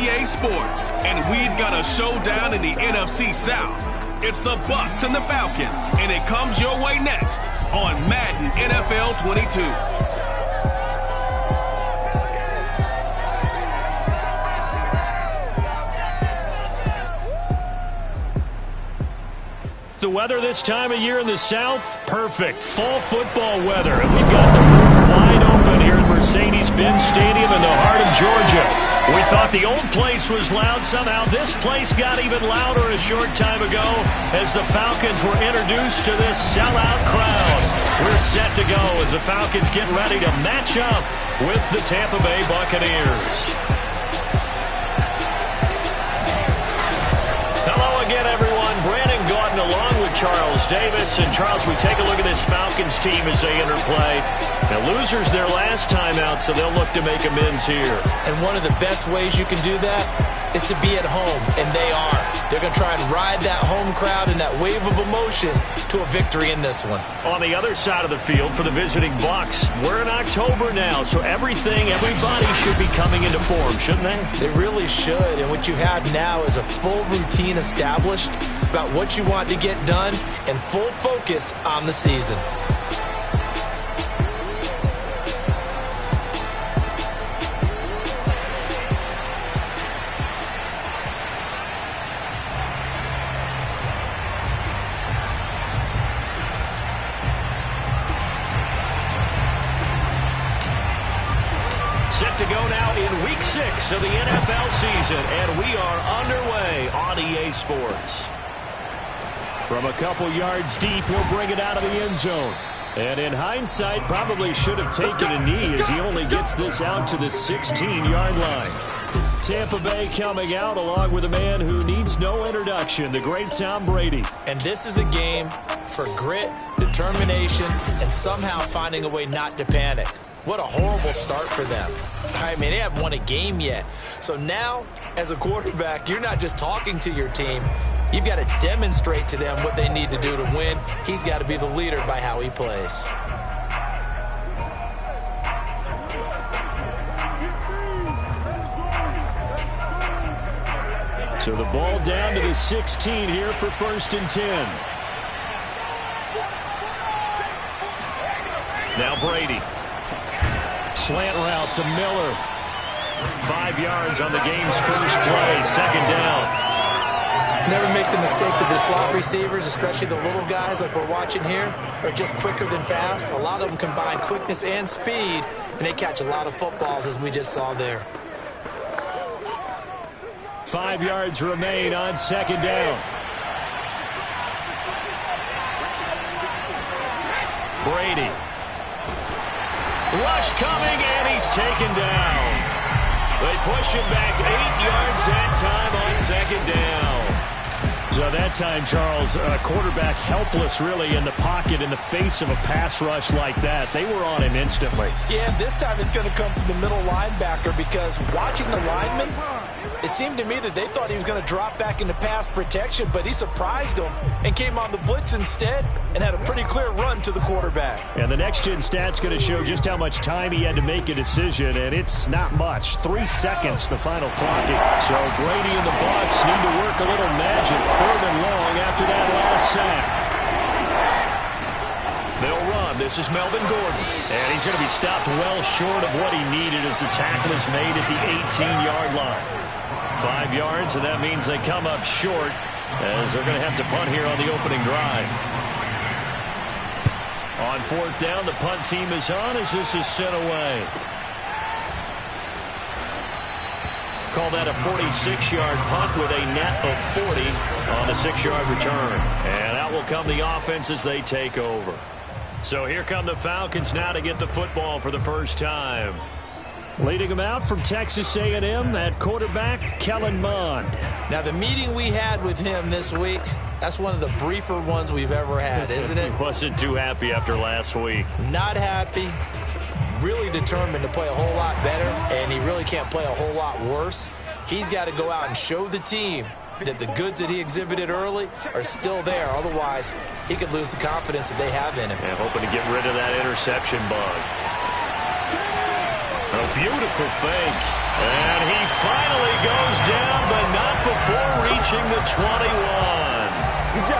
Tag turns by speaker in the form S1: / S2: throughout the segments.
S1: EA Sports, and we've got a showdown in the NFC South. It's the Bucs and the Falcons, and it comes your way next on Madden NFL 22.
S2: The weather this time of year in the South, perfect. Fall football weather. And we've got the roof wide open here at Mercedes-Benz Stadium in the heart of Georgia. We thought the old place was loud. Somehow this place got even louder a short time ago as the Falcons were introduced to this sellout crowd. We're set to go as the Falcons get ready to match up with the Tampa Bay Buccaneers. Hello again, everyone. Brandon Gordon along with Charles Davis. And Charles, we take a look at this Falcons team as they enter play. Now, losers their last time out, so they'll look to make amends here.
S3: And one of the best ways you can do that is to be at home, and they are. They're going to try and ride that home crowd and that wave of emotion to a victory in this one.
S2: On the other side of the field for the visiting Bucs, we're in October now, so everybody should be coming into form, shouldn't they?
S3: They really should, and what you have now is a full routine established about what you want to get done and full focus on the season.
S2: Set to go now in Week 6 of the NFL season, and we are underway on EA Sports. From a couple yards deep, he'll bring it out of the end zone. And in hindsight, probably should have taken a knee as he only gets this out to the 16-yard line. Tampa Bay coming out along with a man who needs no introduction, the great Tom Brady.
S3: And this is a game for grit, determination, and somehow finding a way not to panic. What a horrible start for them. I mean, they haven't won a game yet. So now, as a quarterback, you're not just talking to your team. You've got to demonstrate to them what they need to do to win. He's got to be the leader by how he plays.
S2: So the ball down to the 16 here for 1st and 10. Now Brady. Slant route to Miller. 5 yards on the game's first play. 2nd down.
S3: Never make the mistake that the slot receivers, especially the little guys like we're watching here, are just quicker than fast. A lot of them combine quickness and speed, and they catch a lot of footballs, as we just saw there.
S2: 5 yards remain on 2nd down. Brady. Rush coming, and he's taken down. They push him back 8 yards that time on 2nd down. So that time, Charles, quarterback helpless really in the pocket in the face of a pass rush like that. They were on him instantly.
S3: Yeah, this time it's going to come from the middle linebacker because watching the lineman, it seemed to me that they thought he was going to drop back into pass protection, but he surprised them and came on the blitz instead and had a pretty clear run to the quarterback.
S2: And the next-gen stat's going to show just how much time he had to make a decision, and it's not much. 3 seconds, the final clocking. So Brady and the Bucs need to work a little magic. 3rd and long after that last sack. They'll run. This is Melvin Gordon. And he's going to be stopped well short of what he needed as the tackle is made at the 18-yard line. 5 yards, and that means they come up short as they're going to have to punt here on the opening drive. On 4th down, the punt team is on as this is sent away. Call that a 46-yard punt with a net of 40 on the 6-yard return. And out will come the offense as they take over. So here come the Falcons now to get the football for the first time. Leading them out from Texas A&M at quarterback, Kellen Mond.
S3: Now, the meeting we had with him this week, that's one of the briefer ones we've ever had, isn't it?
S2: He wasn't too happy after last week.
S3: Not happy. Really determined to play a whole lot better, and he really can't play a whole lot worse. He's got to go out and show the team that the goods that he exhibited early are still there. Otherwise, he could lose the confidence that they have in him.
S2: And hoping to get rid of that interception bug. A beautiful fake. And he finally goes approaching the 21.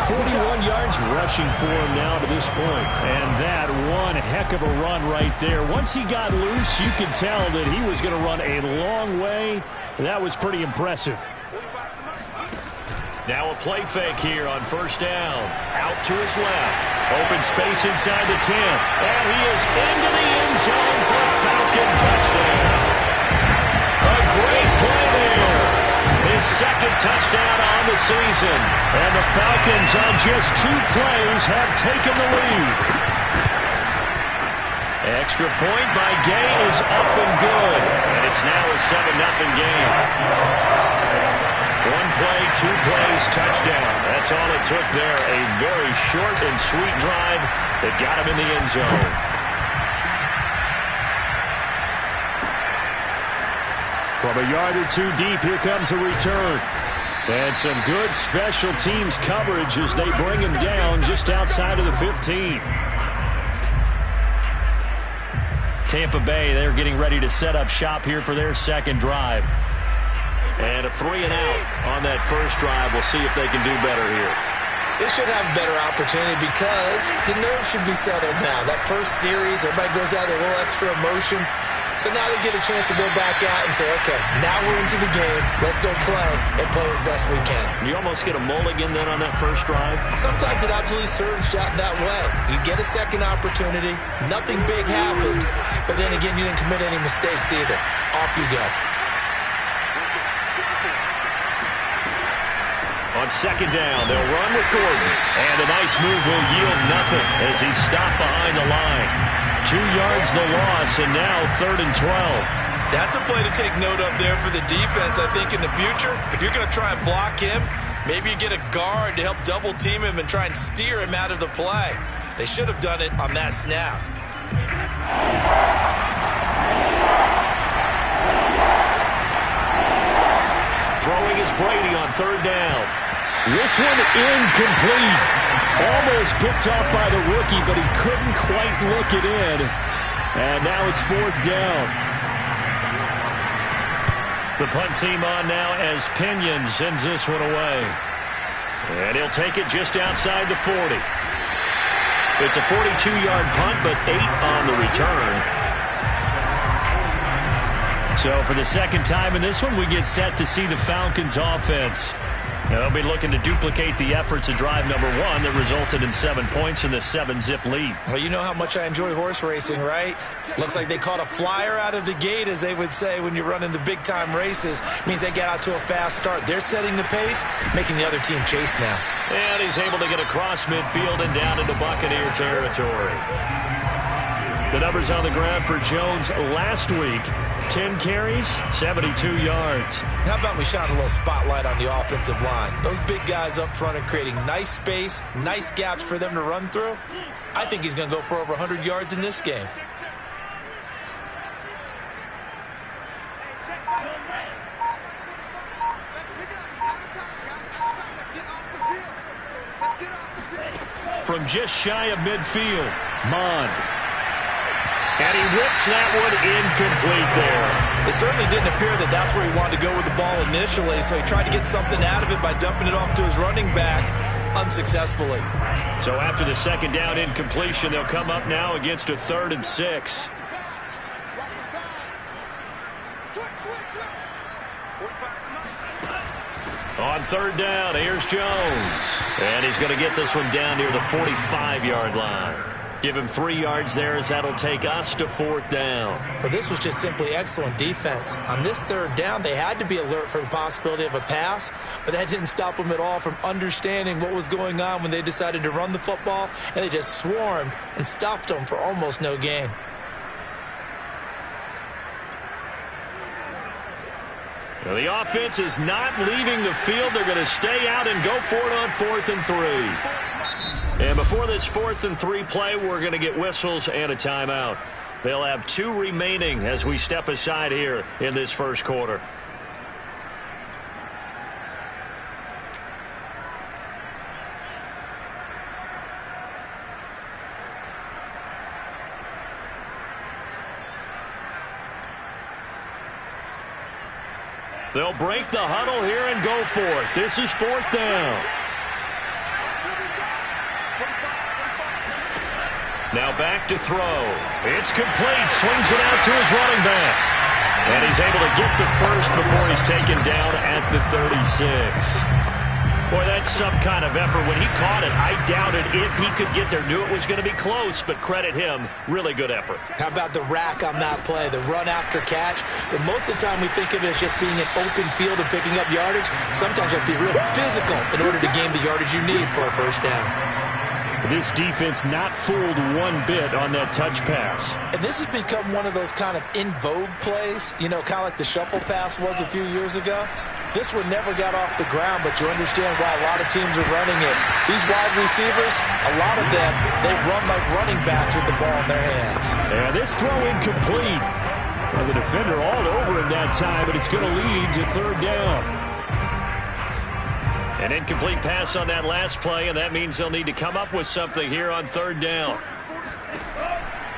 S4: 41 yards rushing for him now to this point. And that one heck of a run right there. Once he got loose, you could tell that he was going to run a long way. That was pretty impressive.
S2: Now a play fake here on first down. Out to his left. Open space inside the 10. And he is into the end zone for a Falcon touchdown. A great play there. His second touchdown on the season. And the Falcons on just 2 plays have taken the lead. Extra point by Gay is up and good. And it's now a 7-0 game. 1 play, 2 plays, touchdown. That's all it took there. A very short and sweet drive that got him in the end zone.
S4: From a yard or 2 deep, here comes a return. And some good special teams coverage as they bring him down just outside of the 15. Tampa Bay, they're getting ready to set up shop here for their second drive.
S2: And a 3 and out on that first drive. We'll see if they can do better here.
S3: They should have a better opportunity because the nerves should be settled now. That first series, everybody goes out with a little extra emotion. So now they get a chance to go back out and say, okay, now we're into the game. Let's go play and play as best we can.
S2: You almost get a mulligan then on that first drive?
S3: Sometimes it absolutely serves that way. You get a second opportunity. Nothing big happened. But then again, you didn't commit any mistakes either. Off you go.
S2: On second down, they'll run with Gordon. And a nice move will yield nothing as he's stopped behind the line. 2 yards the loss, and now 3rd and 12.
S3: That's a play to take note of there for the defense, I think, in the future. If you're going to try and block him, maybe you get a guard to help double team him and try and steer him out of the play. They should have done it on that snap.
S2: Throwing is Brady on 3rd down.
S4: This one incomplete. Almost picked off by the rookie, but he couldn't quite look it in. And now it's 4th down. The punt team on now as Pinion sends this one away. And he'll take it just outside the 40. It's a 42-yard punt, but 8 on the return. So for the second time in this one, we get set to see the Falcons offense. Now they'll be looking to duplicate the efforts of drive number 1 that resulted in 7 points in the 7-zip lead.
S3: Well, you know how much I enjoy horse racing, right? Looks like they caught a flyer out of the gate, as they would say when you're running the big-time races. Means they get out to a fast start. They're setting the pace, making the other team chase now.
S2: And he's able to get across midfield and down into Buccaneer territory. The numbers on the ground for Jones last week. 10 carries, 72 yards.
S3: How about we shine a little spotlight on the offensive line? Those big guys up front are creating nice space, nice gaps for them to run through. I think he's going to go for over 100 yards in this game.
S4: From just shy of midfield, Mond.
S2: And he whips that one incomplete there.
S3: It certainly didn't appear that that's where he wanted to go with the ball initially, so he tried to get something out of it by dumping it off to his running back unsuccessfully.
S2: So after the second down incompletion, they'll come up now against a 3rd and 6. On 3rd down, here's Jones. And he's going to get this one down near the 45-yard line. Give him 3 yards there as that'll take us to 4th down.
S3: But this was just simply excellent defense. On this 3rd down, they had to be alert for the possibility of a pass, but that didn't stop them at all from understanding what was going on when they decided to run the football, and they just swarmed and stuffed them for almost no gain.
S2: Well, the offense is not leaving the field. They're going to stay out and go for it on 4th and 3. And before this 4th and 3 play, we're going to get whistles and a timeout. They'll have 2 remaining as we step aside here in this first quarter.
S4: They'll break the huddle here and go for it. This is 4th down. Now back to throw. It's complete. Swings it out to his running back. And he's able to get the first before he's taken down at the 36. Boy, that's some kind of effort. When he caught it, I doubted if he could get there. Knew it was going to be close, but credit him. Really good effort.
S3: How about the rack on that play, the run after catch? But most of the time we think of it as just being an open field and picking up yardage. Sometimes you have to be real physical in order to gain the yardage you need for a first down.
S4: This defense not fooled one bit on that touch pass.
S3: And this has become one of those kind of in vogue plays, you know, kind of like the shuffle pass was a few years ago. This one never got off the ground, but you understand why a lot of teams are running it. These wide receivers, a lot of them, they run like running backs with the ball in their hands.
S4: Yeah, this throw incomplete. Well, the defender all over him that time, but it's going to lead to 3rd down. An incomplete pass on that last play, and that means they'll need to come up with something here on 3rd down.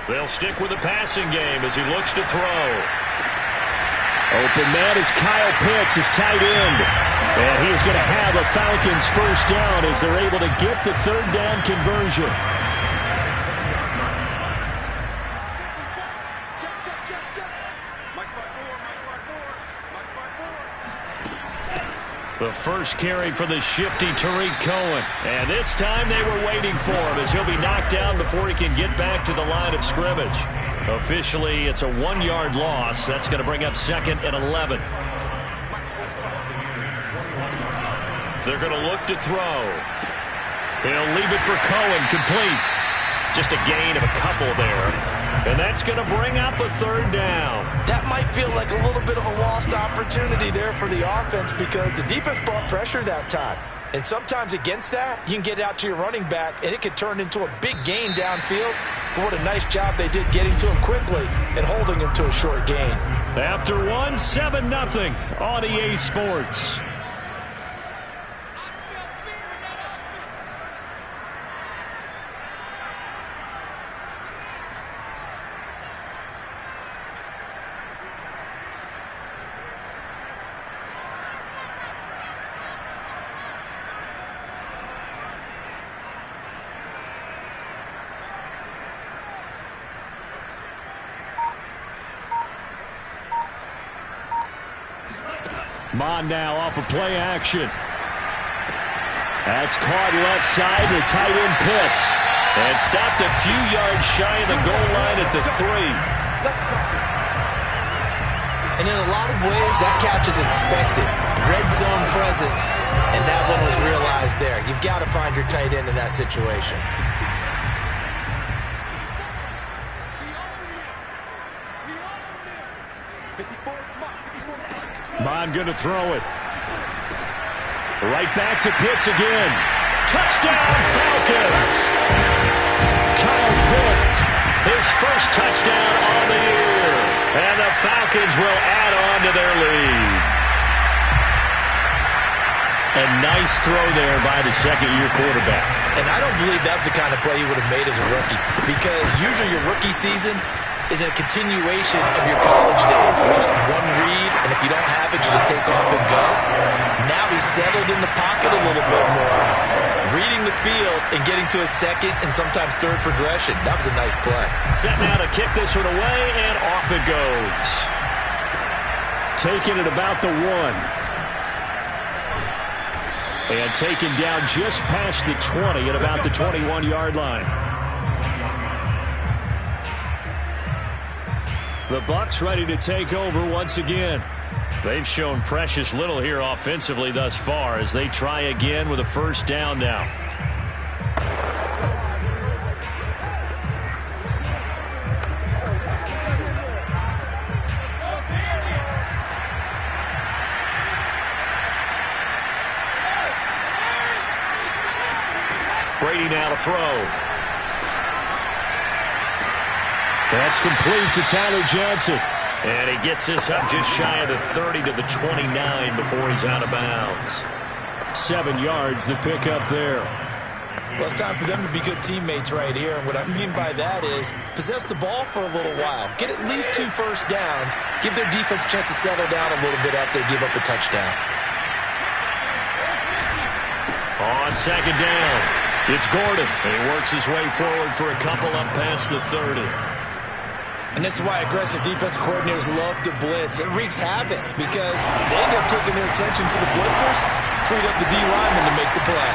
S4: They'll stick with the passing game as he looks to throw. Open man is Kyle Pitts, his tight end. And he is going to have a Falcons first down as they're able to get the 3rd down conversion. The first carry for the shifty Tariq Cohen. And this time they were waiting for him as he'll be knocked down before he can get back to the line of scrimmage. Officially, it's a 1-yard loss. That's going to bring up 2nd and 11. They're going to look to throw. He'll leave it for Cohen, complete. Just a gain of a couple there. And that's going to bring up a 3rd down.
S3: That might feel like a little bit of a lost opportunity there for the offense because the defense brought pressure that time. And sometimes against that, you can get out to your running back, and it could turn into a big gain downfield. But what a nice job they did getting to him quickly and holding him to a short gain.
S4: After 7-0 on EA Sports. Mon now off of play action. That's caught left side to tight end Pitts. And stopped a few yards shy of the goal line at the 3.
S3: And in a lot of ways, that catch is expected. Red zone presence. And that one was realized there. You've got to find your tight end in that situation.
S4: Mon going to throw it. Right back to Pitts again. Touchdown, Falcons! Kyle Pitts, his first touchdown on the year. And the Falcons will add on to their lead. A nice throw there by the second-year quarterback.
S3: And I don't believe that was the kind of play he would have made as a rookie. Because usually your rookie season is a continuation of your college days. One read, and if you don't have it, you just take off and go. Now he's settled in the pocket a little bit more, reading the field and getting to a second and sometimes third progression. That was a nice play.
S4: Set now to kick this one away, and off it goes. Taking it about the 1. And taken down just past the 20 at about the 21-yard line. The Bucs ready to take over once again. They've shown precious little here offensively thus far as they try again with a first down now. Brady now to throw. That's complete to Tyler Johnson. And he gets this up just shy of the 30 to the 29 before he's out of bounds. 7 yards, the pickup there.
S3: Well, it's time for them to be good teammates right here. And what I mean by that is possess the ball for a little while. Get at least 2 first downs Give their defense a chance to settle down a little bit after they give up a touchdown.
S2: On second down, it's Gordon. And he works his way forward for a couple up past the 30.
S3: And this is why aggressive defense coordinators love to blitz. It wreaks havoc because they end up taking their attention to the blitzers, freed up the D lineman to make the play.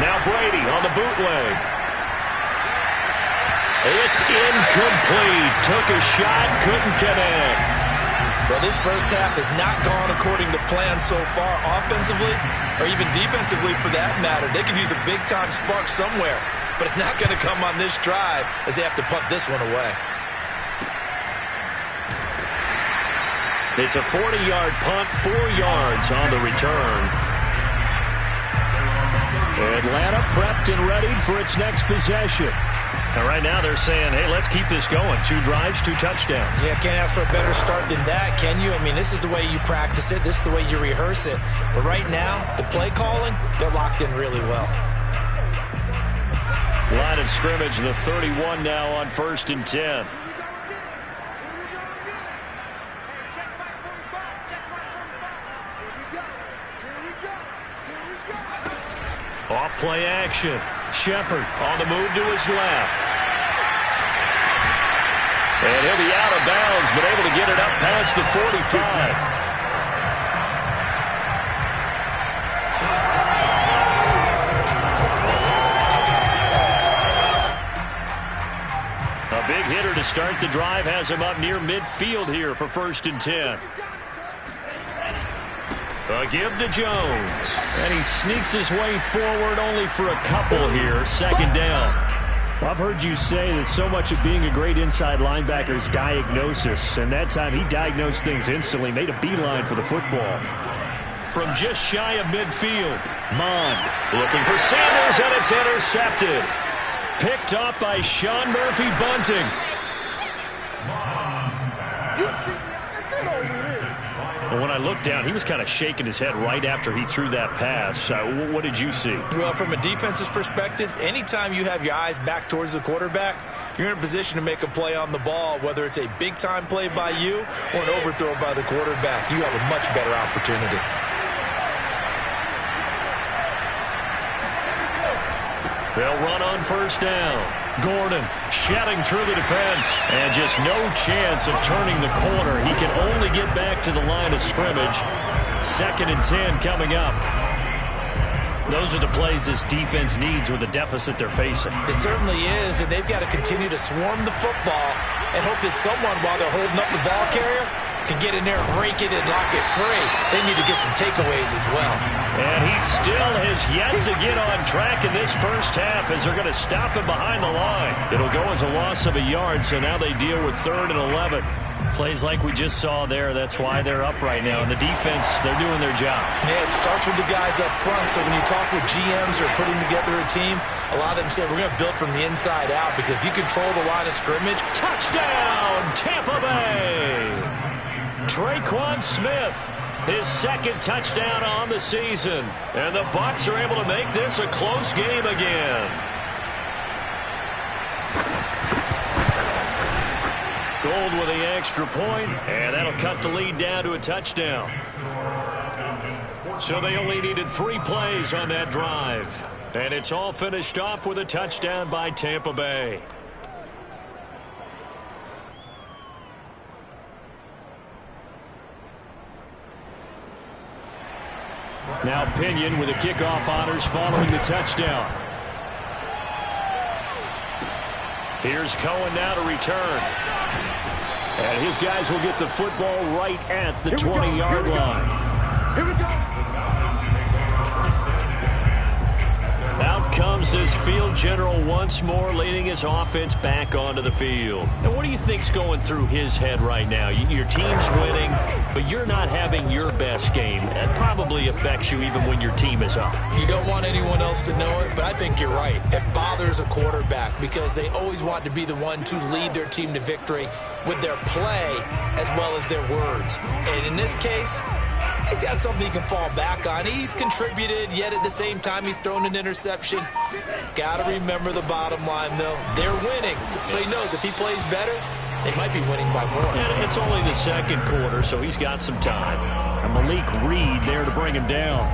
S2: Now Brady on the bootleg. It's incomplete. Took a shot, couldn't connect.
S3: Well, this first half has not gone according to plan so far offensively or even defensively for that matter. They could use a big-time spark somewhere, but it's not going to come on this drive as they have to punt this one away.
S2: It's a 40-yard punt, 4 yards on the return. Atlanta prepped and ready for its next possession. And right now they're saying, hey, let's keep this going. 2 drives, 2 touchdowns.
S3: Yeah, can't ask for a better start than that, can you? I mean, this is the way you practice it. This is the way you rehearse it. But right now, the play calling, they're locked in really well.
S2: Line of scrimmage, the 31 now on 1st and 10. Off play action. Shepard on the move to his left. And he'll be out of bounds, but able to get it up past the 45. A big hitter to start the drive has him up near midfield here for 1st and 10. A give to Jones. And he sneaks his way forward only for a couple here. 2nd down.
S4: I've heard you say that so much of being a great inside linebacker is diagnosis. And that time he diagnosed things instantly, made a beeline for the football.
S2: From just shy of midfield, Mond looking for Sanders, and it's intercepted. Picked up by Sean Murphy Bunting. And when I looked down, he was kind of shaking his head right after he threw that pass. What did you see?
S3: Well, from a defense's perspective, anytime you have your eyes back towards the quarterback, you're in a position to make a play on the ball, whether it's a big-time play by you or an overthrow by the quarterback. You have a much better opportunity.
S2: They'll run on 1st down. Gordon shedding through the defense, and just no chance of turning the corner. He can only get back to the line of scrimmage. 2nd and 10 coming up. Those are the plays this defense needs with the deficit they're facing.
S3: It certainly is, and they've got to continue to swarm the football and hope that someone, while they're holding up the ball carrier, can get in there and break it and lock it free. They need to get some takeaways as well.
S2: And he still has yet to get on track in this first half as they're going to stop him behind the line. It'll go as a loss of a yard, so now they deal with 3rd and 11. Plays like we just saw there, that's why they're up right now. And the defense, they're doing their job.
S3: Yeah, it starts with the guys up front. So when you talk with GMs or putting together a team, a lot of them say we're going to build from the inside out, because if you control the line of scrimmage.
S2: Touchdown, Tampa Bay! Traquan Smith, his 2nd touchdown on the season. And the Bucs are able to make this a close game again. Gold with the extra point, and that'll cut the lead down to a touchdown. So they only needed 3 plays on that drive. And it's all finished off with a touchdown by Tampa Bay. Now Pinion with the kickoff honors following the touchdown. Here's Cohen now to return. And his guys will get the football right at the 20-yard line.
S5: Here we go.
S2: Out comes this field general once more, leading his offense back onto the field. And what do you think's going through his head right now? Your team's winning, but you're not having your best game. That probably affects you even when your team is up.
S3: You don't want anyone else to know it, but I think you're right. It bothers a quarterback because they always want to be the one to lead their team to victory with their play as well as their words. And in this case, he's got something he can fall back on. He's contributed, yet at the same time he's thrown an interception. Got to remember the bottom line, though. They're winning, so he knows if he plays better, they might be winning by more.
S4: And it's only the second quarter, so he's got some time. And Malik Reed there to bring him down.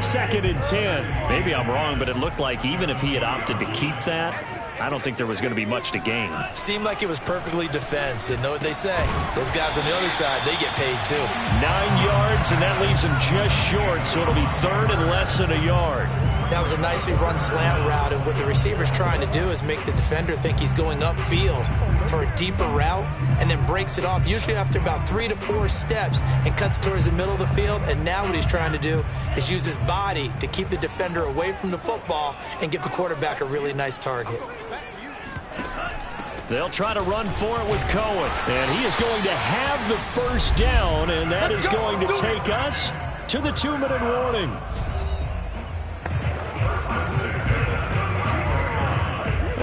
S4: 2nd and 10. Maybe I'm wrong, but it looked like even if he had opted to keep that, I don't think there was going to be much to gain.
S3: Seemed like it was perfectly defense. And know what they say? Those guys on the other side, they get paid too.
S4: 9 yards, and that leaves him just short, so it'll be 3rd and less than a yard.
S3: That was a nicely run slant route, and what the receiver's trying to do is make the defender think he's going upfield for a deeper route and then breaks it off, usually after about 3 to 4 steps, and cuts towards the middle of the field. And now what he's trying to do is use his body to keep the defender away from the football and give the quarterback a really nice target.
S4: They'll try to run for it with Cohen, and he is going to have the first down, and that is going to take us to the 2-minute warning.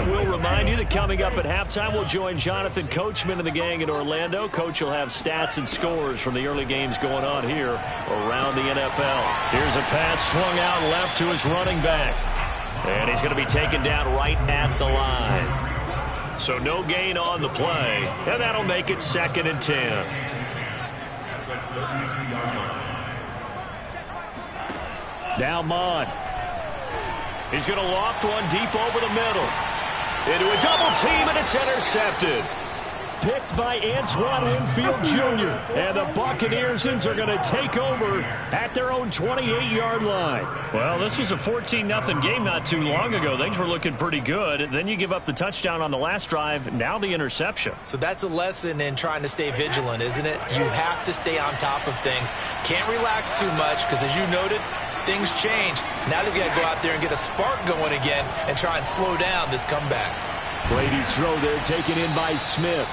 S4: We'll remind you that coming up at halftime, we'll join Jonathan Coachman and the gang in Orlando. Coach will have stats and scores from the early games going on here around the NFL. Here's a pass swung out left to his running back. And he's going to be taken down right at the line. So no gain on the play, and that'll make it 2nd and 10. Now Mond. He's going to loft one deep over the middle. Into a double team, and it's intercepted. Picked by Antoine Winfield Jr. And the Buccaneers are going to take over at their own 28-yard line. Well, this was a 14-0 game not too long ago. Things were looking pretty good. And then you give up the touchdown on the last drive. Now the interception.
S3: So that's a lesson in trying to stay vigilant, isn't it? You have to stay on top of things. Can't relax too much because, as you noted, things change. Now they've got to go out there and get a spark going again and try and slow down this comeback.
S4: Brady's throw there taken in by Smith.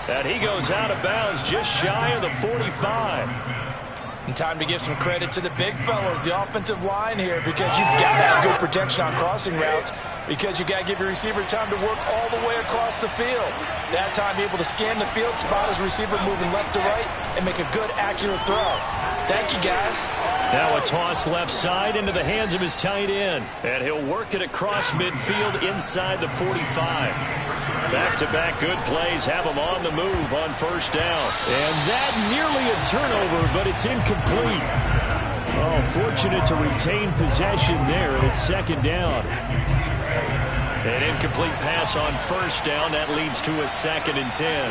S4: And he goes out of bounds just shy of the 45.
S5: And time to give some credit to the big fellows, the offensive line here, because you've got to have good protection on crossing routes, because you've got to give your receiver time to work all the way across the field. That time, be able to scan the field, spot his receiver moving left to right, and make a good, accurate throw. Thank you, guys.
S4: Now a toss left side into the hands of his tight end. And he'll work it across midfield inside the 45. Back-to-back good plays have him on the move on first down. And that nearly a turnover, but it's incomplete. Oh, fortunate to retain possession there, and it's 2nd down. An incomplete pass on first down. That leads to a 2nd and 10.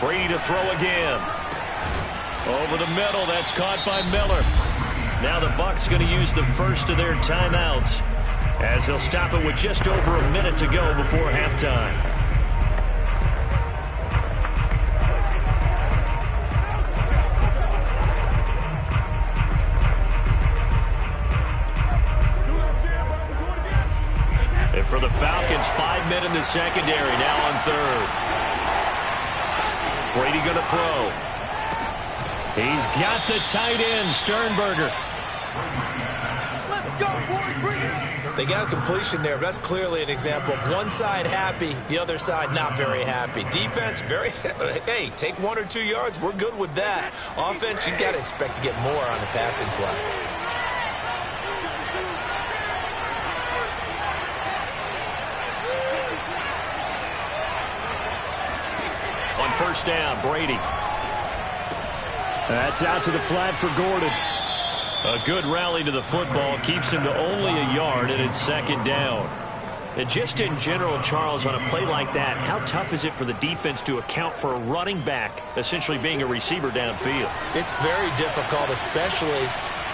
S4: Brady to throw again. Over the middle, that's caught by Miller. Now the Bucs going to use the first of their timeouts as they'll stop it with just over a minute to go before halftime. And for the Falcons, 5 men in the secondary, now on 3rd. Brady going to throw. He's got the tight end, Sternberger.
S5: Let's go, boys, bring it.
S3: They got a completion there, but that's clearly an example of one side happy, the other side not very happy. Defense, very, hey, take 1 or 2 yards, we're good with that. Offense, you got to expect to get more on the passing play.
S4: On first down, Brady. That's out to the flat for Gordon. A good rally to the football keeps him to only a yard, and it's 2nd down. And just in general, Charles, on a play like that, how tough is it for the defense to account for a running back essentially being a receiver downfield?
S3: It's very difficult, especially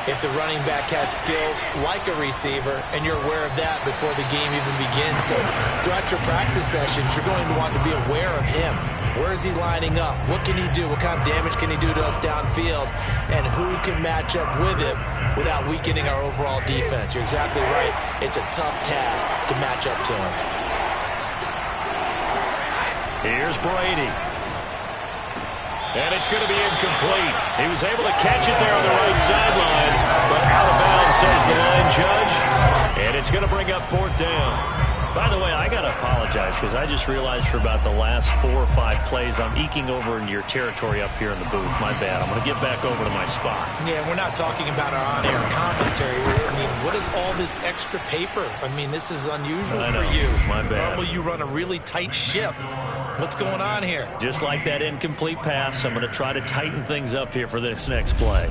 S3: if the running back has skills like a receiver, and you're aware of that before the game even begins. So throughout your practice sessions, you're going to want to be aware of him. Where is he lining up? What can he do? What kind of damage can he do to us downfield? And who can match up with him without weakening our overall defense? You're exactly right. It's a tough task to match up to him.
S4: Here's Brady. And it's going to be incomplete. He was able to catch it there on the right sideline, but out of bounds, says the line judge. And it's going to bring up 4th down. By the way, I got to apologize because I just realized for about the last 4 or 5 plays, I'm eking over into your territory up here in the booth. My bad. I'm going to get back over to my spot.
S3: Yeah, we're not talking about our on-air commentary. I mean, what is all this extra paper? I mean, this is unusual for you.
S4: My bad.
S3: Normally you run a really tight ship.
S5: What's going on here?
S4: Just like that incomplete pass, I'm going to try to tighten things up here for this next play.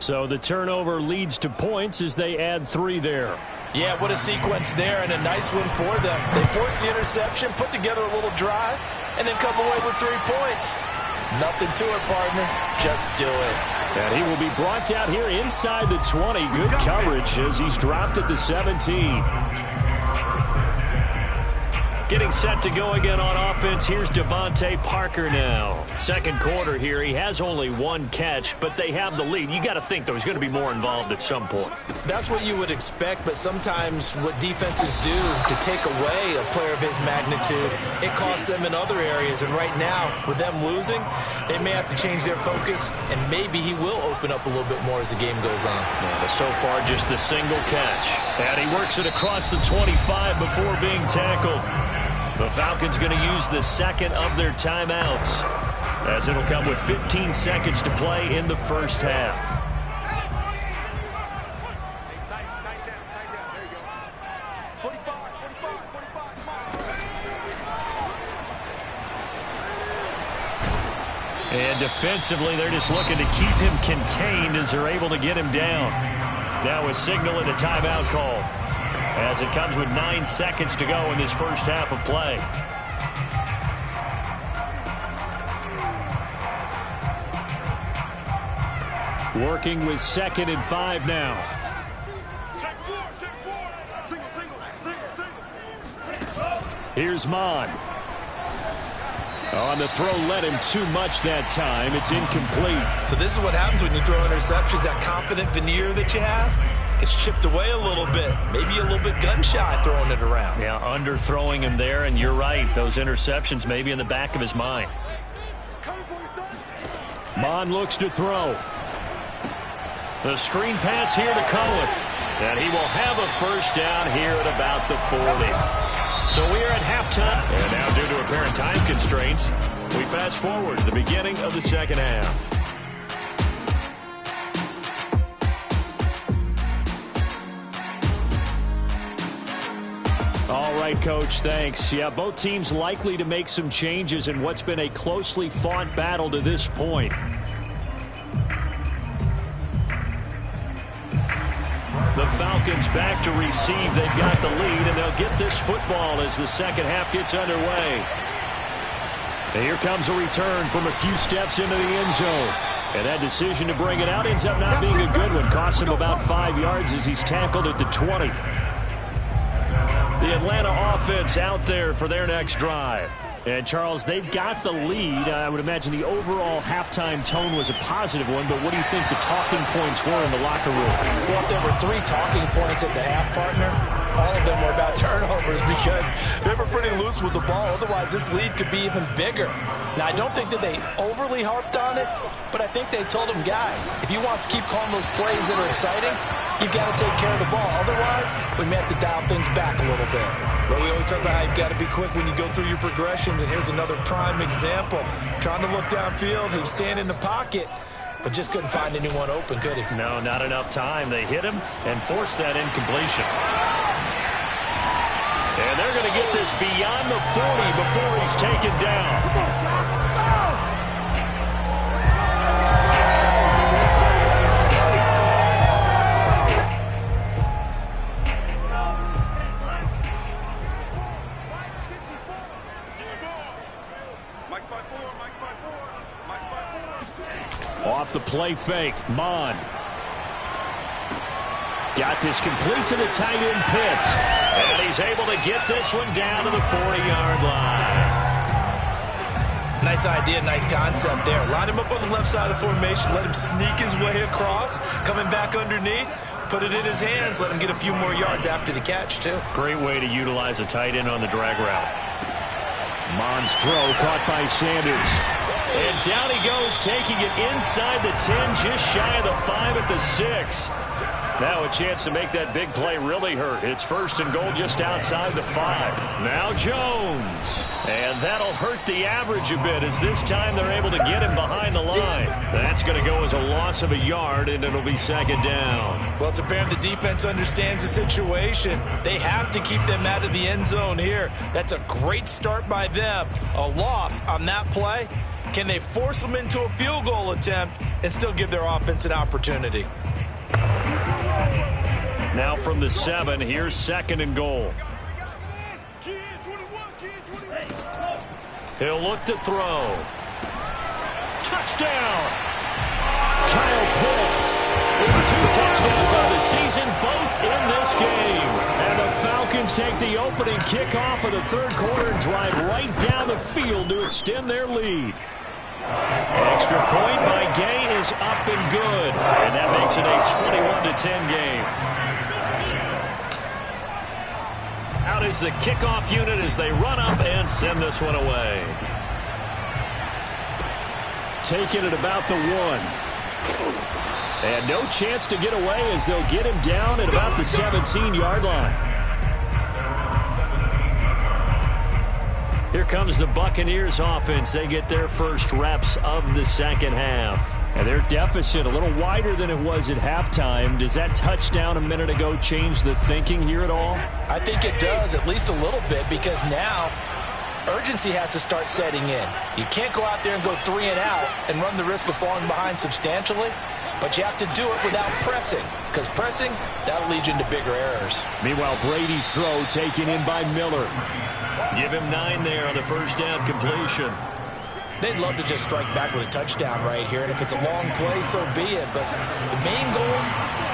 S4: So the turnover leads to points as they add 3 there.
S5: Yeah, what a sequence there, and a nice win for them. They forced the interception, put together a little drive, and then come away with 3 points. Nothing to it, partner. Just do it.
S4: And he will be brought down here inside the 20. Good coverage as he's dropped at the 17. Getting set to go again on offense. Here's Devontae Parker now. Second quarter here. He has only 1 catch, but they have the lead. You got to think, though, he's going to be more involved at some point.
S5: That's what you would expect, but sometimes what defenses do to take away a player of his magnitude, it costs them in other areas. And right now, with them losing, they may have to change their focus, and maybe he will open up a little bit more as the game goes on.
S4: Yeah, so far, just the single catch. And he works it across the 25 before being tackled. The Falcons going to use the second of their timeouts, as it'll come with 15 seconds to play in the first half. And defensively, they're just looking to keep him contained as they're able to get him down. Now a signal and a timeout call, as it comes with 9 seconds to go in this first half of play. Working with 2nd and 5 now. Here's Mon. On the throw, led him too much that time. It's incomplete.
S5: So this is what happens when you throw interceptions. That confident veneer that you have gets chipped away a little bit. Maybe a little bit gun-shy throwing it around.
S4: Yeah, underthrowing him there, and you're right. Those interceptions may be in the back of his mind. Mon looks to throw. The screen pass here to Cohen. And he will have a first down here at about the 40. So we are at halftime. And now, due to apparent time constraints, we fast forward to the beginning of the second half. All right, Coach, thanks. Yeah, both teams likely to make some changes in what's been a closely fought battle to this point. The Falcons back to receive. They've got the lead, and they'll get this football as the second half gets underway. And here comes a return from a few steps into the end zone. And that decision to bring it out ends up not being a good one. Costs him about 5 yards as he's tackled at the 20. The Atlanta offense out there for their next drive. And, Charles, they've got the lead. I would imagine the overall halftime tone was a positive one, but what do you think the talking points were in the locker room?
S5: Well, if there were 3 talking points at the half, partner, all of them were about turnovers because they were pretty loose with the ball. Otherwise, this lead could be even bigger. Now, I don't think that they overly harped on it, but I think they told them, guys, if you want to keep calling those plays that are exciting, you've got to take care of the ball. Otherwise, we may have to dial things back a little bit. But we always talk about how you've got to be quick when you go through your progressions, and here's another prime example. Trying to look downfield, he was standing in the pocket, but just couldn't find anyone open, could he?
S4: No, not enough time. They hit him and forced that incompletion. And they're going to get this beyond the 40 before he's taken down. Off the play fake, Mon. Got this complete to the tight end Pitts. And he's able to get this one down to the 40-yard line.
S5: Nice idea, nice concept there. Line him up on the left side of the formation, let him sneak his way across, coming back underneath, put it in his hands, let him get a few more yards after the catch, too.
S4: Great way to utilize a tight end on the drag route. Mon's throw caught by Sanders. And down he goes, taking it inside the 10, just shy of the 5 at the 6. Now a chance to make that big play really hurt. It's 1st and goal just outside the 5. Now Jones. And that'll hurt the average a bit, as this time they're able to get him behind the line. That's going to go as a loss of a yard, and it'll be 2nd down.
S5: Well, it's apparent the defense understands the situation. They have to keep them out of the end zone here. That's a great start by them. A loss on that play. Can they force them into a field goal attempt and still give their offense an opportunity?
S4: Now from the 7, here's 2nd and goal. He'll look to throw. Touchdown! Kyle Pitts with 2 touchdowns on the season, both in this game. And the Falcons take the opening kickoff of the 3rd quarter and drive right down the field to extend their lead. Extra point by Gay is up and good. And that makes it a 21-10 game. Out is the kickoff unit as they run up and send this one away. Taking it about the 1. And no chance to get away as they'll get him down at about the 17-yard line. Here comes the Buccaneers offense. They get their first reps of the 2nd half. And their deficit a little wider than it was at halftime. Does that touchdown a minute ago change the thinking here at all?
S5: I think it does, at least a little bit, because now urgency has to start setting in. You can't go out there and go 3 and out and run the risk of falling behind substantially, but you have to do it without pressing, because pressing, that'll lead you into bigger errors.
S4: Meanwhile, Brady's throw taken in by Miller. Give him 9 there on the 1st down completion.
S5: They'd love to just strike back with a touchdown right here, and if it's a long play, so be it. But the main goal,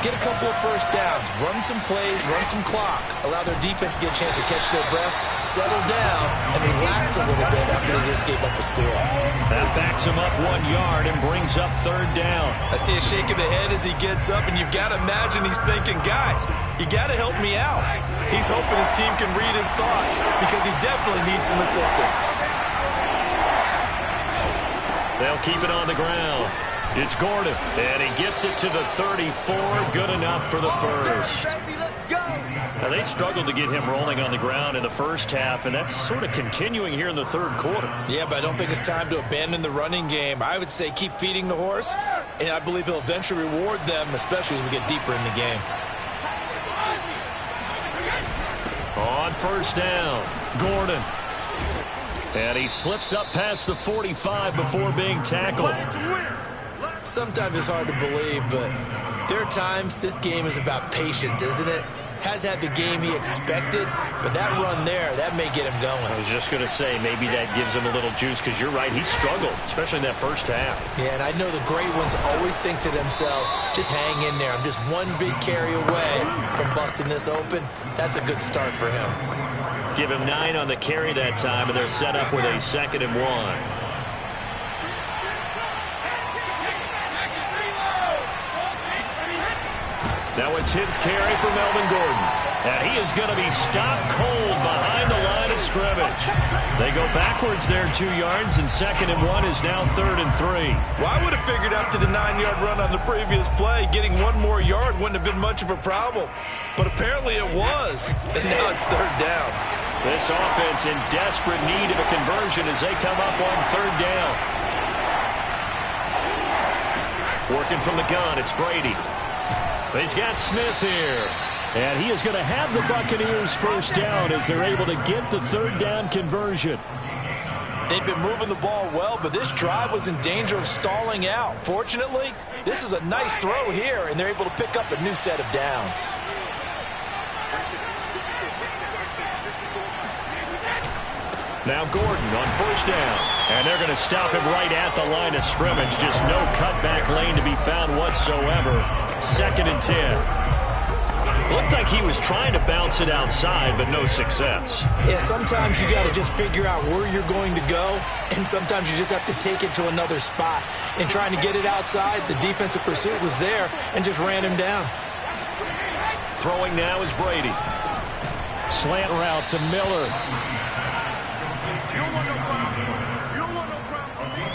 S5: get a couple of 1st downs, run some plays, run some clock, allow their defense to get a chance to catch their breath, settle down, and relax a little bit after they just gave up a score.
S4: That backs him up 1 yard and brings up 3rd down.
S5: I see a shake of the head as he gets up, and you've got to imagine he's thinking, guys, you got to help me out. He's hoping his team can read his thoughts because he definitely needs some assistance.
S4: They'll keep it on the ground. It's Gordon, and he gets it to the 34. Good enough for the 1st. Now, they struggled to get him rolling on the ground in the 1st half, and that's sort of continuing here in the 3rd quarter.
S5: Yeah, but I don't think it's time to abandon the running game. I would say keep feeding the horse, and I believe he'll eventually reward them, especially as we get deeper in the game.
S4: On 1st down, Gordon. And he slips up past the 45 before being tackled.
S5: Sometimes it's hard to believe, but there are times this game is about patience, isn't it? Has had the game he expected, but that run there, that may get him going.
S4: I was just going to say, maybe that gives him a little juice, because you're right, he struggled, especially in that 1st half.
S5: Yeah, and I know the great ones always think to themselves, just hang in there. I'm just one big carry away from busting this open. That's a good start for him.
S4: Give him 9 on the carry that time, and they're set up with a 2nd and 1. Now a 10th carry for Melvin Gordon. And he is going to be stopped cold behind the line of scrimmage. They go backwards there 2 yards, and 2nd and 1 is now 3rd and 3.
S5: Well, I would have figured after the 9-yard run on the previous play, getting 1 more yard wouldn't have been much of a problem. But apparently it was, and now it's 3rd down.
S4: This offense in desperate need of a conversion as they come up on 3rd down. Working from the gun, it's Brady. He's got Smith here. And he is going to have the Buccaneers 1st down as they're able to get the 3rd down conversion.
S5: They've been moving the ball well, but this drive was in danger of stalling out. Fortunately, this is a nice throw here, and they're able to pick up a new set of downs.
S4: Now Gordon on 1st down. And they're going to stop him right at the line of scrimmage. Just no cutback lane to be found whatsoever. 2nd and 10. Looked like he was trying to bounce it outside, but no success.
S5: Yeah, sometimes you got to just figure out where you're going to go, and sometimes you just have to take it to another spot. In trying to get it outside, the defensive pursuit was there and just ran him down.
S4: Throwing now is Brady. Slant route to Miller.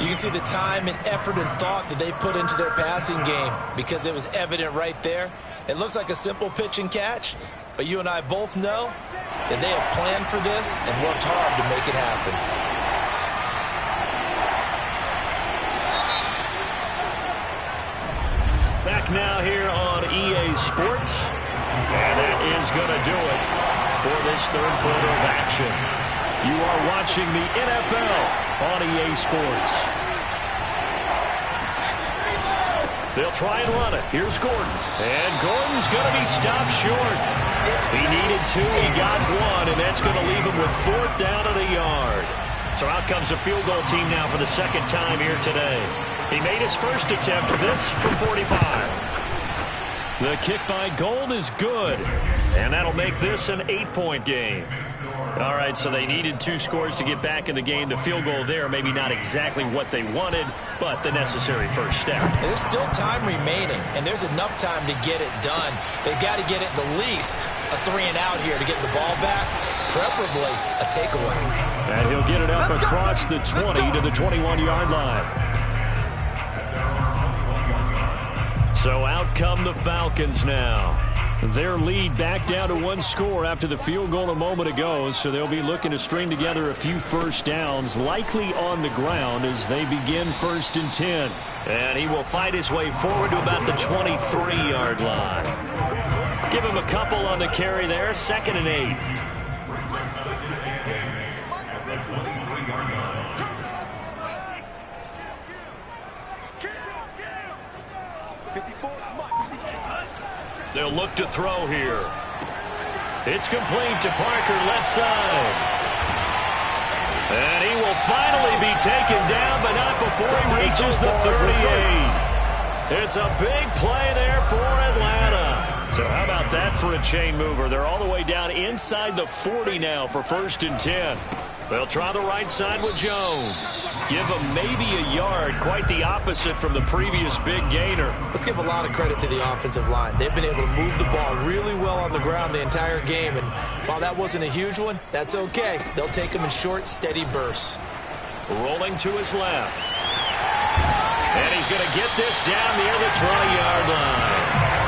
S5: You can see the time and effort and thought that they put into their passing game because it was evident right there. It looks like a simple pitch and catch, but you and I both know that they have planned for this and worked hard to make it happen.
S2: Back now here on EA Sports, and that is going to do it for this third quarter of action. You are watching the NFL on EA Sports. They'll try and run it. Here's Gordon. And Gordon's going to be stopped short. He needed 2. He got 1, and that's going to leave him with 4th down at a yard. So out comes a field goal team now for the second time here today. He made his first attempt, this from 45. The kick by Gold is good, and that'll make this an 8-point game. All right, so they needed 2 scores to get back in the game. The field goal there, maybe not exactly what they wanted, but the necessary first step.
S5: There's still time remaining, and there's enough time to get it done. They've got to get at the least a 3-and-out here to get the ball back, preferably a takeaway.
S2: And he'll get it up across the 20 to the 21-yard line. So out come the Falcons now. Their lead back down to 1 score after the field goal a moment ago, so they'll be looking to string together a few first downs, likely on the ground as they begin 1st and 10. And he will fight his way forward to about the 23-yard line. Give him a couple on the carry there, 2nd and 8. They'll look to throw here. It's complete to Parker, left side. And he will finally be taken down, but not before he reaches the 38. It's a big play there for Atlanta. So how about that for a chain mover? They're all the way down inside the 40 now for 1st and 10. They'll try the right side with Jones. Give him maybe a yard, quite the opposite from the previous big gainer.
S5: Let's give a lot of credit to the offensive line. They've been able to move the ball really well on the ground the entire game, and while that wasn't a huge one, that's okay. They'll take them in short, steady bursts.
S2: Rolling to his left. And he's going to get this down near the 20-yard line.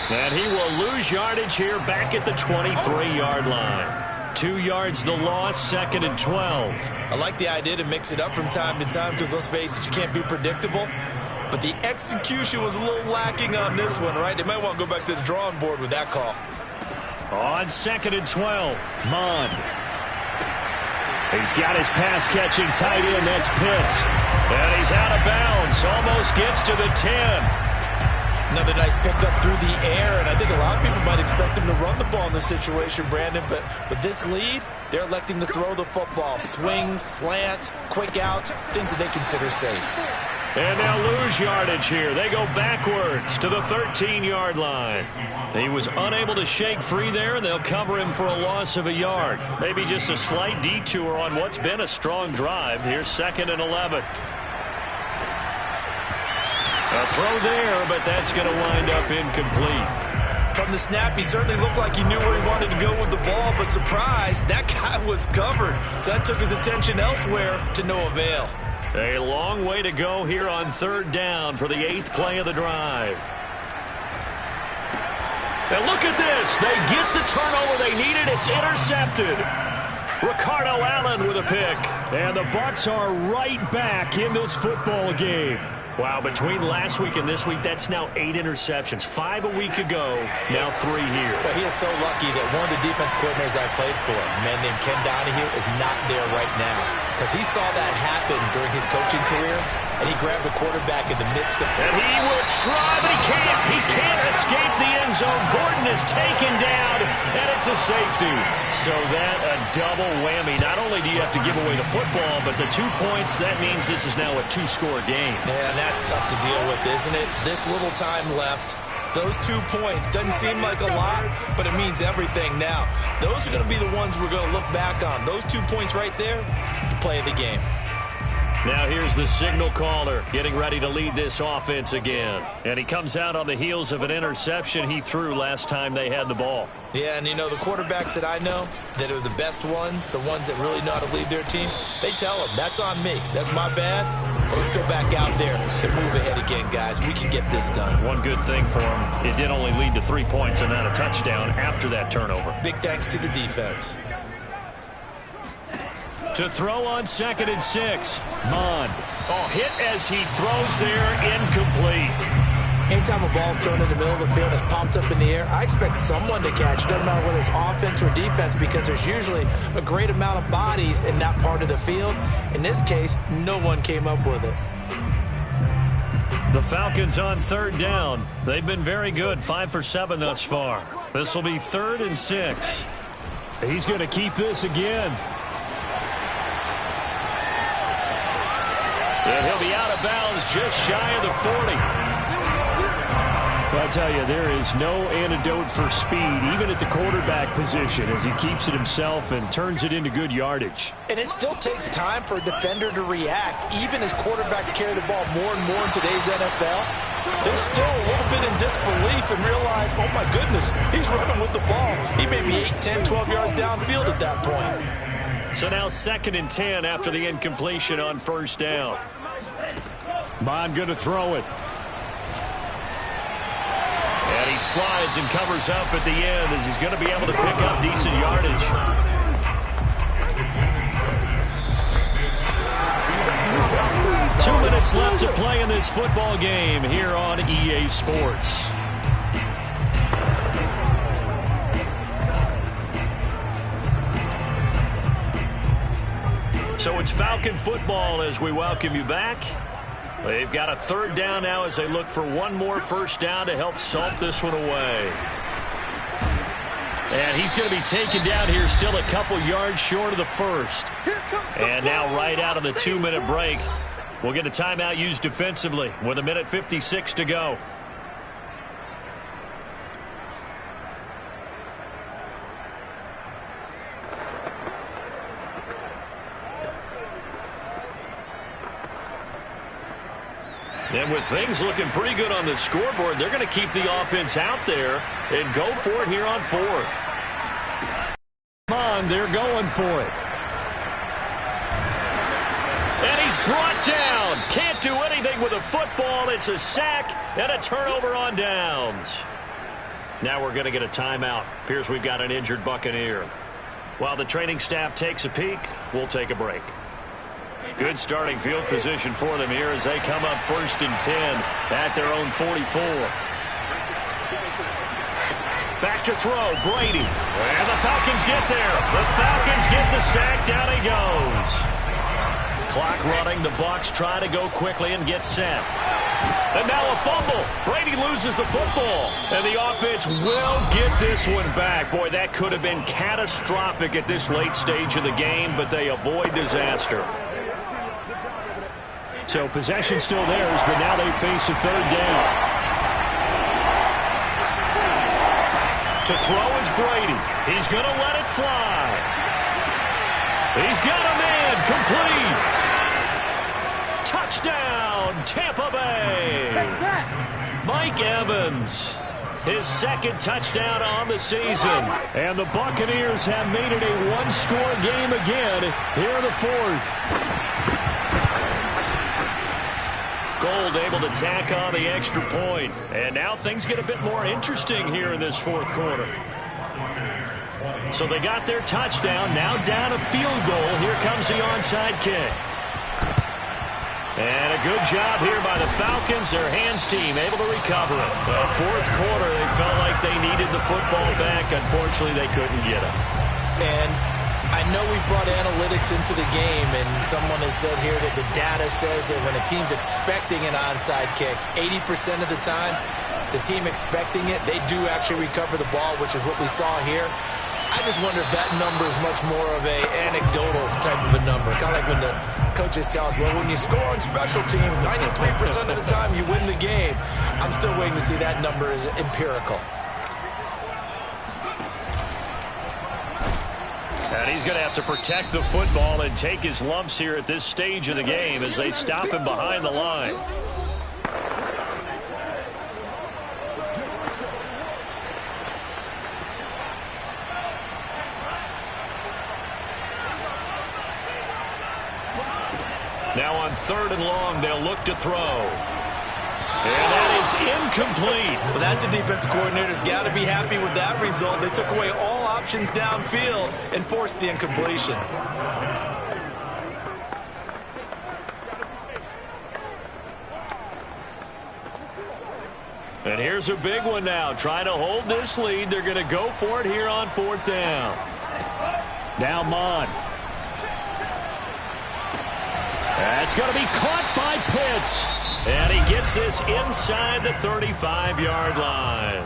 S2: And he will lose yardage here back at the 23-yard line. 2 yards the loss, 2nd and 12.
S5: I like the idea to mix it up from time to time because, let's face it, you can't be predictable. But the execution was a little lacking on this one, right? They might want to go back to the drawing board with that call.
S2: On 2nd and 12, Mond. He's got his pass-catching tight end, that's Pitts. And he's out of bounds, almost gets to the 10.
S5: Another nice pickup through the air, and I think a lot of people might expect him to run the ball in this situation, Brandon, but with this lead, they're electing to throw the football. Swings, slants, quick outs, things that they consider safe.
S2: And they'll lose yardage here. They go backwards to the 13-yard line. He was unable to shake free there, and they'll cover him for a loss of a yard. Maybe just a slight detour on what's been a strong drive. Here's 2nd and 11. A throw there, but that's going to wind up incomplete.
S5: From the snap, he certainly looked like he knew where he wanted to go with the ball, but surprise, that guy was covered. So that took his attention elsewhere to no avail.
S2: A long way to go here on 3rd down for the 8th play of the drive. And look at this. They get the turnover they needed. It's intercepted. Ricardo Allen with a pick. And the Bucs are right back in this football game. Wow, between last week and this week, that's now 8 interceptions. 5 a week ago, now 3 here.
S5: Well, he is so lucky that one of the defense coordinators I played for, a man named Ken Donahue, is not there right now. Because he saw that happen during his coaching career, and he grabbed the quarterback in the midst of...
S2: And he will try, but he can't. He can't escape the end zone. Gordon is taken down, and it's a safety. So that a double whammy. Not only do you have to give away the football, but the 2 points, that means this is now a 2-score game.
S5: Yeah, that's tough to deal with, isn't it? This little time left. Those 2 points doesn't seem like a lot, but it means everything now. Those are going to be the ones we're going to look back on. Those 2 points right there, the play of the game.
S4: Now here's the signal caller getting ready to lead this offense again. And he comes out on the heels of an interception he threw last time they had the ball.
S5: Yeah, and you know, the quarterbacks that I know that are the best ones, the ones that really know how to lead their team, they tell them, that's on me. That's my bad. But let's go back out there and move ahead again, guys. We can get this done.
S4: One good thing for him, it did only lead to 3 points and not a touchdown after that turnover.
S5: Big thanks to the defense.
S4: To throw on 2nd and 6. Mon. Oh, hit as he throws there, incomplete.
S5: Anytime a ball's thrown in the middle of the field and it's popped up in the air, I expect someone to catch. It doesn't matter whether it's offense or defense, because there's usually a great amount of bodies in that part of the field. In this case, no one came up with it.
S4: The Falcons on 3rd down. They've been very good, 5 for 7 thus far. This will be 3rd and 6. He's going to keep this again. And he'll be out of bounds just shy of the 40. I'll tell you, there is no antidote for speed, even at the quarterback position, as he keeps it himself and turns it into good yardage.
S5: And it still takes time for a defender to react, even as quarterbacks carry the ball more and more in today's NFL. They're still a little bit in disbelief and realize, oh my goodness, he's running with the ball. He may be 8, 10, 12 yards downfield at that point.
S4: So now 2nd and 10 after the incompletion on 1st down. Bond going to throw it. And he slides and covers up at the end as he's going to be able to pick up decent yardage. Two minutes left to play in this football game here on EA Sports. So it's Falcon football as we welcome you back. They've got a 3rd down now as they look for one more 1st down to help salt this one away. And he's going to be taken down here still a couple yards short of the 1st. And now right out of the 2-minute break, we'll get a timeout used defensively with 1:56 to go. And with things looking pretty good on the scoreboard, they're going to keep the offense out there and go for it here on 4th. Come on, they're going for it. And he's brought down. Can't do anything with a football. It's a sack and a turnover on downs. Now we're going to get a timeout. Appears we've got an injured Buccaneer. While the training staff takes a peek, we'll take a break. Good starting field position for them here as they come up 1st and 10 at their own 44. Back to throw, Brady. And the Falcons get there. The Falcons get the sack. Down he goes. Clock running. The Bucs try to go quickly and get set. And now a fumble. Brady loses the football. And the offense will get this one back. Boy, that could have been catastrophic at this late stage of the game, but they avoid disaster. So possession still theirs, but now they face a 3rd down. To throw is Brady. He's going to let it fly. He's got a man. Complete. Touchdown, Tampa Bay. Mike Evans, his 2nd touchdown on the season. And the Buccaneers have made it a one-score game again here in the 4th. Gold able to tack on the extra point. And now things get a bit more interesting here in this 4th quarter. So they got their touchdown. Now down a field goal. Here comes the onside kick. And a good job here by the Falcons. Their hands team able to recover it. The 4th quarter, they felt like they needed the football back. Unfortunately, they couldn't get it.
S5: And I know we've brought analytics into the game, and someone has said here that the data says that when a team's expecting an onside kick, 80% of the time, the team expecting it, they do actually recover the ball, which is what we saw here. I just wonder if that number is much more of a anecdotal type of a number. Kind of like when the coaches tell us, well, when you score on special teams, 93% of the time you win the game. I'm still waiting to see that number is empirical.
S4: And he's going to have to protect the football and take his lumps here at this stage of the game as they stop him behind the line. Now on 3rd and long, they'll look to throw. And that is incomplete.
S5: Well, that's a defensive coordinator's got to be happy with that result. They took away all options downfield and forced the incompletion.
S4: And here's a big one now. Trying to hold this lead. They're going to go for it here on 4th down. Now Mon. That's going to be caught by Pitts. And he gets this inside the 35-yard line.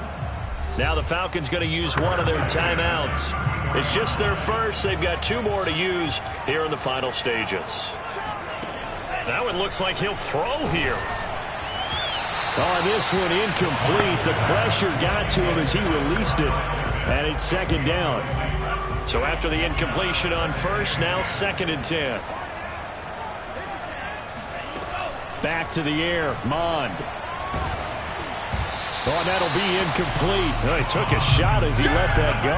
S4: Now the Falcons going to use one of their timeouts. It's just their first. They've got 2 more to use here in the final stages. Now it looks like he'll throw here. On this one, incomplete. The pressure got to him as he released it. And it's 2nd down. So after the incompletion on 1st, now 2nd and 10. Back to the air, Mond. Oh, that'll be incomplete. Oh, he took a shot as he let that go.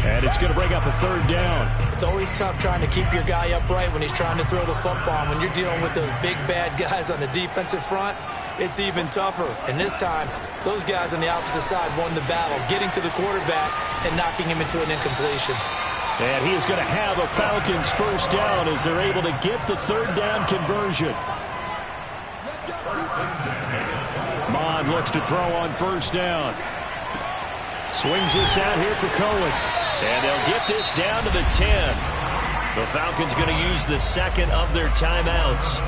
S4: And it's going to bring up a 3rd down.
S5: It's always tough trying to keep your guy upright when he's trying to throw the football. When you're dealing with those big, bad guys on the defensive front, it's even tougher. And this time, those guys on the opposite side won the battle, getting to the quarterback and knocking him into an incompletion.
S4: And he is going to have a Falcons 1st down as they're able to get the 3rd down conversion. Mond looks to throw on 1st down. Swings this out here for Cohen. And they'll get this down to the 10. The Falcons going to use the 2nd of their timeouts.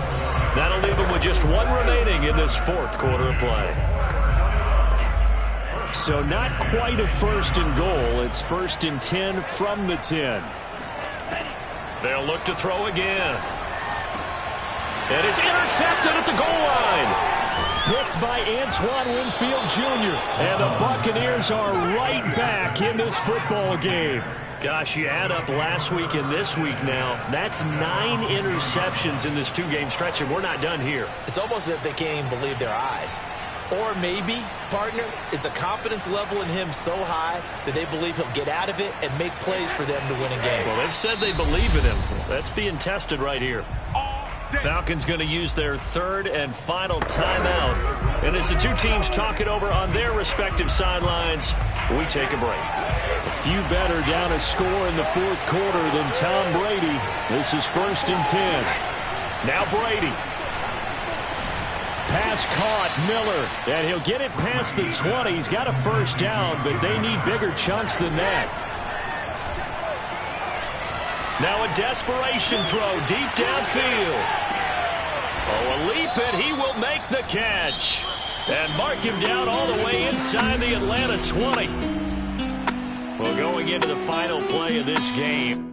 S4: That'll leave them with just 1 remaining in this 4th quarter of play. So not quite a 1st and goal. It's 1st and 10 from the 10. They'll look to throw again. And it's intercepted at the goal line. Picked by Antoine Winfield Jr. And the Buccaneers are right back in this football game. Gosh, you add up last week and this week now. That's 9 interceptions in this 2-game stretch, and we're not done here.
S5: It's almost as if they can't even believe their eyes. Or maybe, partner, is the confidence level in him so high that they believe he'll get out of it and make plays for them to win a game.
S4: Well, they've said they believe in him. That's being tested right here. Falcons going to use their 3rd and final timeout. And as the 2 teams talk it over on their respective sidelines, we take a break. A few better down a score in the 4th quarter than Tom Brady. This is 1st and 10. Now Brady. Pass caught, Miller. And he'll get it past the 20. He's got a 1st down, but they need bigger chunks than that. Now a desperation throw deep downfield. Oh, a leap, and he will make the catch. And mark him down all the way inside the Atlanta 20. Well, going into the final play of this game.